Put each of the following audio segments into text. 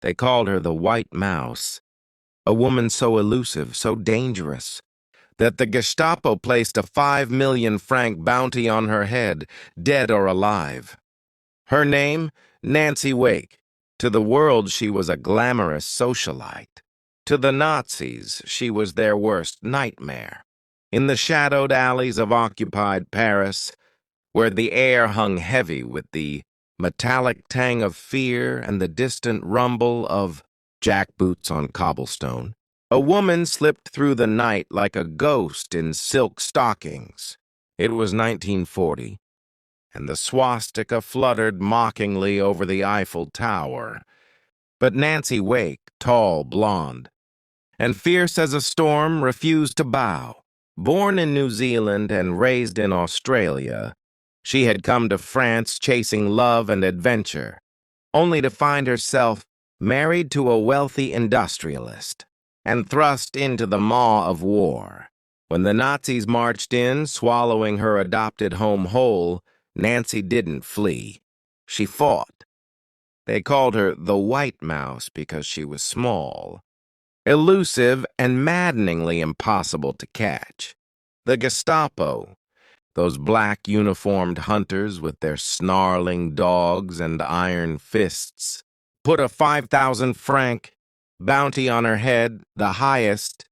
They called her the White Mouse, a woman so elusive, so dangerous, that the Gestapo placed a 5 million franc bounty on her head, dead or alive. Her name, Nancy Wake. To the world, she was a glamorous socialite. To the Nazis, she was their worst nightmare. In the shadowed alleys of occupied Paris, where the air hung heavy with the metallic tang of fear and the distant rumble of jackboots on cobblestone, a woman slipped through the night like a ghost in silk stockings. It was 1940, and the swastika fluttered mockingly over the Eiffel Tower. But Nancy Wake, tall, blonde, and fierce as a storm, refused to bow. Born in New Zealand and raised in Australia, she had come to France chasing love and adventure, only to find herself married to a wealthy industrialist and thrust into the maw of war. When the Nazis marched in, swallowing her adopted home whole, Nancy didn't flee. She fought. They called her the White Mouse because she was small, elusive, and maddeningly impossible to catch. The Gestapo, those black uniformed hunters with their snarling dogs and iron fists, put a 5,000 franc bounty on her head, the highest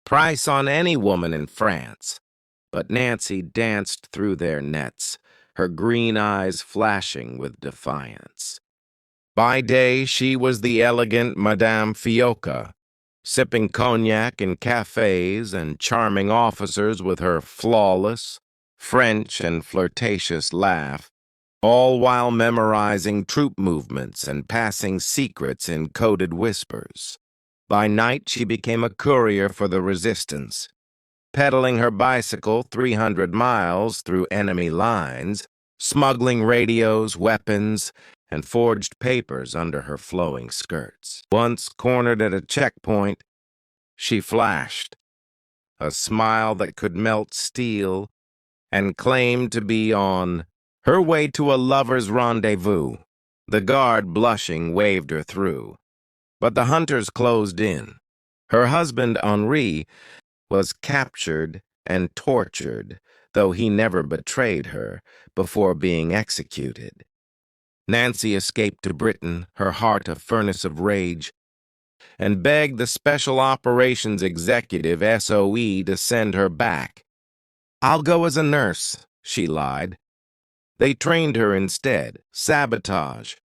price on any woman in France. But Nancy danced through their nets, her green eyes flashing with defiance. By day, she was the elegant Madame Fiocca, sipping cognac in cafes and charming officers with her flawless, French and flirtatious laugh, all while memorizing troop movements and passing secrets in coded whispers. By night, she became a courier for the resistance, pedaling her bicycle 300 miles through enemy lines, smuggling radios, weapons, and forged papers under her flowing skirts. Once cornered at a checkpoint, she flashed, a smile that could melt steel, and claimed to be on her way to a lover's rendezvous. The guard, blushing, waved her through, but the hunters closed in. Her husband, Henri, was captured and tortured, though he never betrayed her, before being executed. Nancy escaped to Britain, her heart a furnace of rage, and begged the Special Operations Executive, SOE, to send her back. "I'll go as a nurse," she lied. They trained her instead. Sabotage,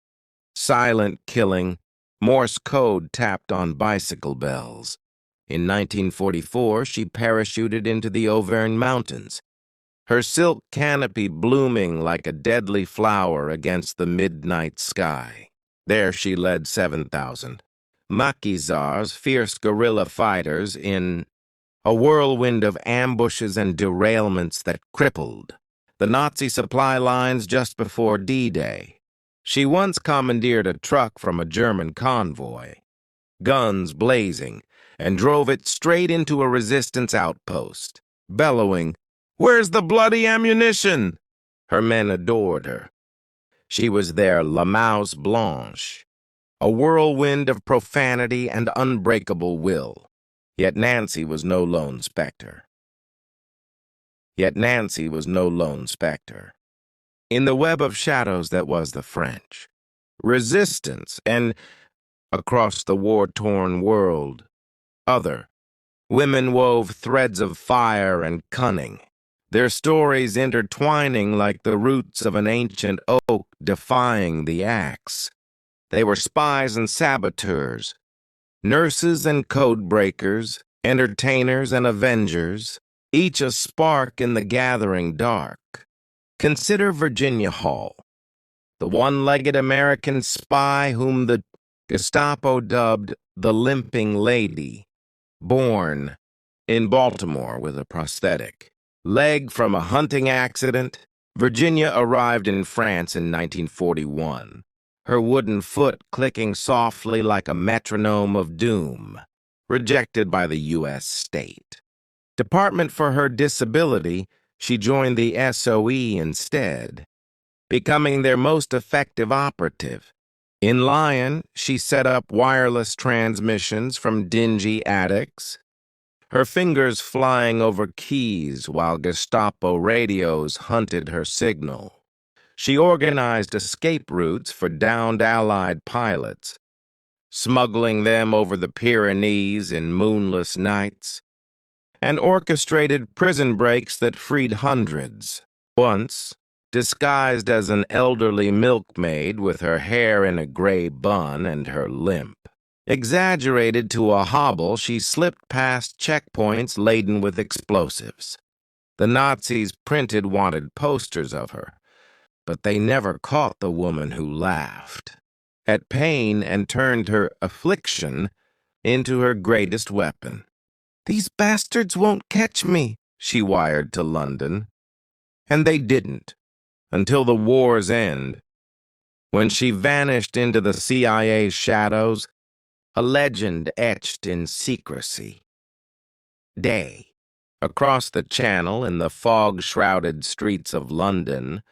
silent killing, Morse code tapped on bicycle bells. In 1944, she parachuted into the Auvergne Mountains, her silk canopy blooming like a deadly flower against the midnight sky. There she led 7,000 maquisards, fierce guerrilla fighters, in a whirlwind of ambushes and derailments that crippled the Nazi supply lines just before D-Day. She once commandeered a truck from a German convoy, guns blazing, and drove it straight into a resistance outpost, bellowing, "Where's the bloody ammunition?" Her men adored her. She was their La Mouse Blanche, a whirlwind of profanity and unbreakable will. Yet Nancy was no lone specter. In the web of shadows that was the French resistance, and across the war-torn world, other women wove threads of fire and cunning, their stories intertwining like the roots of an ancient oak defying the axe. They were spies and saboteurs, nurses and code breakers, entertainers and avengers, each a spark in the gathering dark. Consider Virginia Hall, the one-legged American spy whom the Gestapo dubbed the Limping Lady. Born in Baltimore with a prosthetic leg from a hunting accident, Virginia arrived in France in 1941, her wooden foot clicking softly like a metronome of doom, rejected by the U.S. State Department for her disability. She joined the SOE instead, becoming their most effective operative. In Lyon, she set up wireless transmissions from dingy attics, her fingers flying over keys while Gestapo radios hunted her signal. She organized escape routes for downed Allied pilots, smuggling them over the Pyrenees in moonless nights, and orchestrated prison breaks that freed hundreds. Once, disguised as an elderly milkmaid with her hair in a gray bun and her limp exaggerated to a hobble, she slipped past checkpoints laden with explosives. The Nazis printed wanted posters of her, but they never caught the woman who laughed at pain and turned her affliction into her greatest weapon. "These bastards won't catch me," she wired to London. And they didn't, until the war's end, when she vanished into the CIA's shadows, a legend etched in secrecy. Day. Across the Channel in the fog-shrouded streets of London,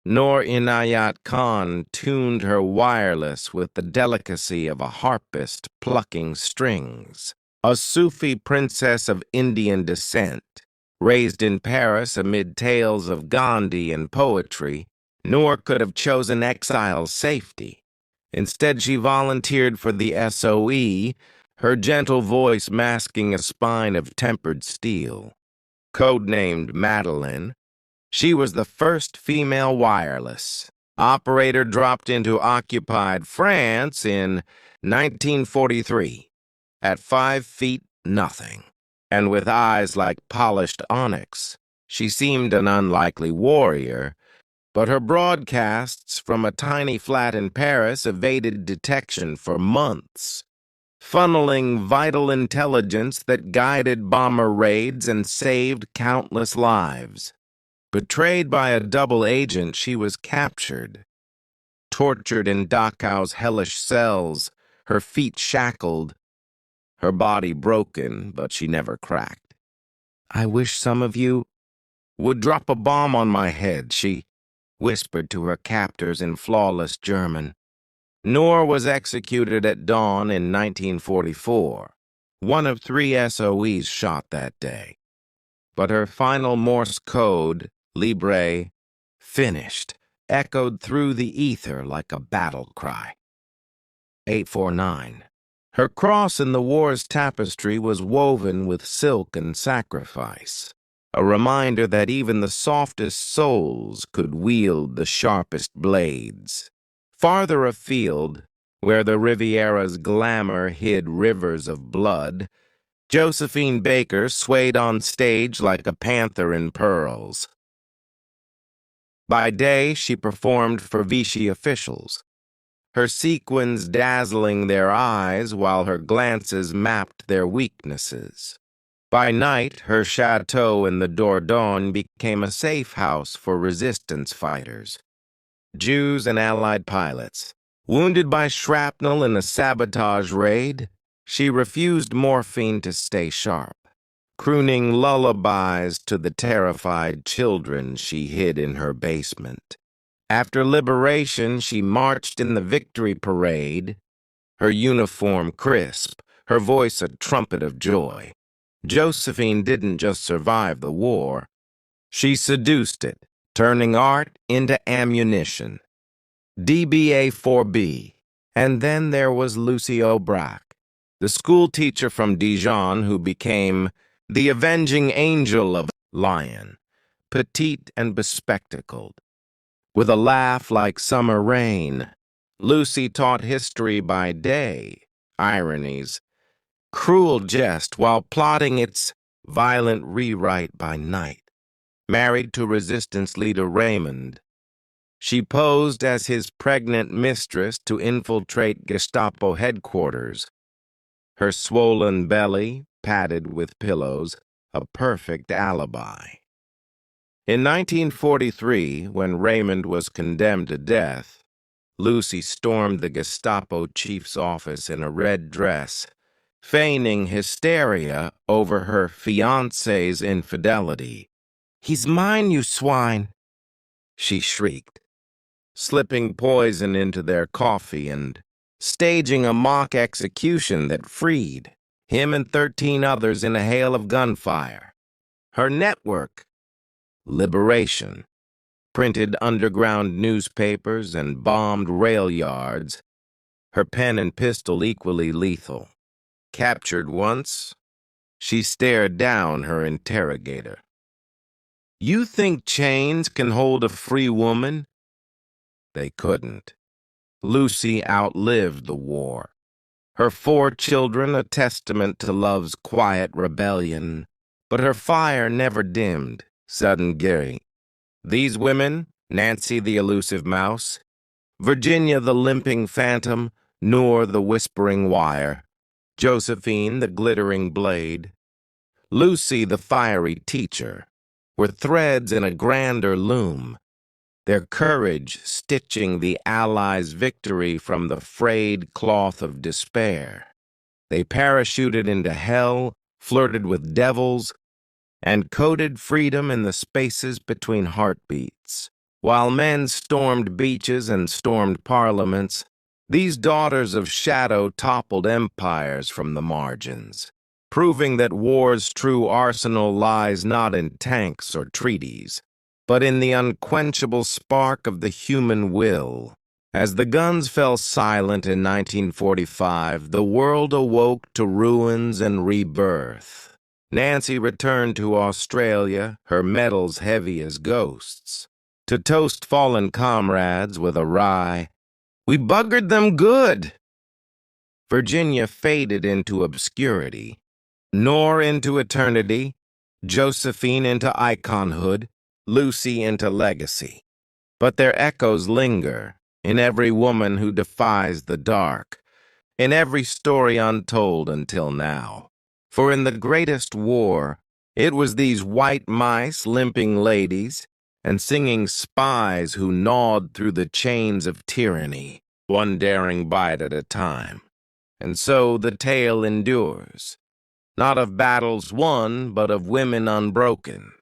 Noor Inayat Khan tuned her wireless with the delicacy of a harpist plucking strings. A Sufi princess of Indian descent, raised in Paris amid tales of Gandhi and poetry, Noor could have chosen exile's safety. Instead, she volunteered for the SOE, her gentle voice masking a spine of tempered steel. Codenamed Madeline, she was the first female wireless operator dropped into occupied France in 1943, at 5 feet nothing, and with eyes like polished onyx. She seemed an unlikely warrior, but her broadcasts from a tiny flat in Paris evaded detection for months, funneling vital intelligence that guided bomber raids and saved countless lives. Betrayed by a double agent, she was captured, tortured in Dachau's hellish cells, her feet shackled, her body broken, but she never cracked. "I wish some of you would drop a bomb on my head," she whispered to her captors in flawless German. Noor was executed at dawn in 1944, one of 3 SOEs shot that day. But her final Morse code, Libre, finished, echoed through the ether like a battle cry. 849. Her cross in the war's tapestry was woven with silk and sacrifice, a reminder that even the softest souls could wield the sharpest blades. Farther afield, where the Riviera's glamour hid rivers of blood, Josephine Baker swayed on stage like a panther in pearls. By day, she performed for Vichy officials, her sequins dazzling their eyes while her glances mapped their weaknesses. By night, her chateau in the Dordogne became a safe house for resistance fighters, Jews and Allied pilots. Wounded by shrapnel in a sabotage raid, she refused morphine to stay sharp, crooning lullabies to the terrified children she hid in her basement. After liberation, she marched in the victory parade, her uniform crisp, her voice a trumpet of joy. Josephine didn't just survive the war, she seduced it, turning art into ammunition. DBA-4B. And then there was Lucy Aubrac, the school teacher from Dijon who became the avenging angel of Lyon, petite and bespectacled. With a laugh like summer rain, Lucy taught history by day, ironies, cruel jest while plotting its violent rewrite by night. Married to resistance leader Raymond, she posed as his pregnant mistress to infiltrate Gestapo headquarters, her swollen belly padded with pillows, a perfect alibi. In 1943, when Raymond was condemned to death, Lucy stormed the Gestapo chief's office in a red dress, feigning hysteria over her fiancé's infidelity. "He's mine, you swine," she shrieked. slipping poison into their coffee and staging a mock execution that freed him and 13 others in a hail of gunfire. Her network, Liberation, printed underground newspapers and bombed rail yards, her pen and pistol equally lethal. Captured once, she stared down her interrogator. "You think chains can hold a free woman?" They couldn't. Lucy outlived the war. Her 4 children a testament to love's quiet rebellion, but her fire never dimmed. Sudden Gary. These women, Nancy the elusive mouse, Virginia the limping phantom, Noor the whispering wire, Josephine the glittering blade, Lucy the fiery teacher, were threads in a grander loom, their courage stitching the Allies' victory from the frayed cloth of despair. They parachuted into hell, flirted with devils, and coded freedom in the spaces between heartbeats. While men stormed beaches and stormed parliaments, these daughters of shadow toppled empires from the margins, proving that war's true arsenal lies not in tanks or treaties, but in the unquenchable spark of the human will. As the guns fell silent in 1945, the world awoke to ruins and rebirth. Nancy returned to Australia, her medals heavy as ghosts, to toast fallen comrades with a wry, "We buggered them good." Virginia faded into obscurity, Noor into eternity, Josephine into iconhood, Lucy into legacy. But their echoes linger in every woman who defies the dark, in every story untold until now. For in the greatest war, it was these white mice limping ladies and singing spies who gnawed through the chains of tyranny, one daring bite at a time. And so the tale endures, not of battles won, but of women unbroken.